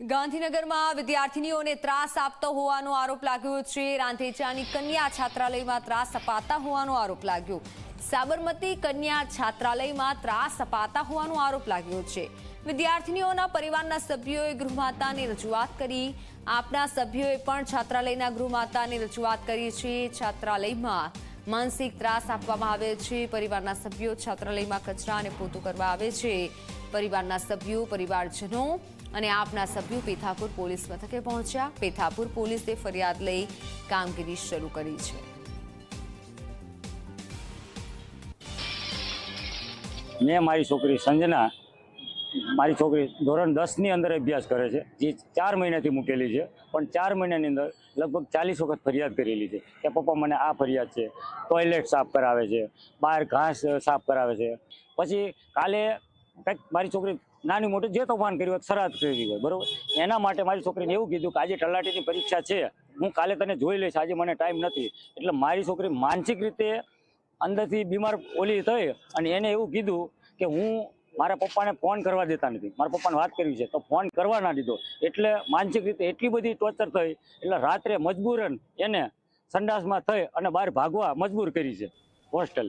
ગાંધીનગરમાં વિદ્યાર્થીનીઓને ત્રાસ આપતો હોવાનો આરોપ લાગ્યો છે। રાંધેચાની કન્યા છાત્રાલયમાં ત્રાસ અપાતા હોવાનો આરોપ લાગ્યો। સાબરમતી કન્યા છાત્રાલયમાં ત્રાસ અપાતા હોવાનો આરોપ લાગ્યો છે। વિદ્યાર્થીનીઓના પરિવારના સભ્યોએ ગૃહમાતાને રજૂઆત કરી। આપના સભ્યોએ પણ છાત્રાલયના ગૃહમાતાને રજૂઆત કરી છે। છાત્રાલયમાં માનસિક ત્રાસ આપવામાં આવે છે। પરિવારના સભ્યો છાત્રાલયમાં કચરા અને પોતું કરવા આવે છે। પરિવારના સભ્યો પરિવારજનો અને આપના સભ્યો પેથાપુર પોલીસ મથકે પહોંચ્યા। પેથાપુર પોલીસે ફરિયાદ લઈ કામગીરી શરૂ કરી છે। મેં મારી છોકરી સંजना મારી છોકરી ધોરણ 10 ની અંદર અભ્યાસ કરે છે, જે 4 મહિનાથી મૂકેલી છે। પણ 4 મહિનાની અંદર લગભગ 40 વખત ફરિયાદ કરેલી છે કે પપ્પા મને આ ફરિયાદ છે, ટોયલેટ સાફ કરાવે છે, બહાર ઘાસ સાફ કરાવે છે। પછી કાલે કંઈક મારી છોકરી નાની મોટી જે તોફાન કર્યું હોય, શરારત કરી હોય, બરોબર, એના માટે મારી છોકરીને એવું કીધું કે આજે તલાટીની પરીક્ષા છે, હું કાલે તને જોઈ લઈશ, આજે મને ટાઈમ નથી। એટલે મારી છોકરી માનસિક રીતે અંદરથી બીમાર ઓલી થઈ અને એને એવું કીધું કે હું મારા પપ્પાને ફોન કરવા દેતા નથી, મારા પપ્પાને વાત કરવી છે તો ફોન કરવા ના દીધો। એટલે માનસિક રીતે એટલી બધી ટોર્ચર થઈ, એટલે રાત્રે મજબૂરન એને સંડાસમાં થઈ અને બહાર ભાગવા મજબૂર કરી છે હોસ્ટેલે।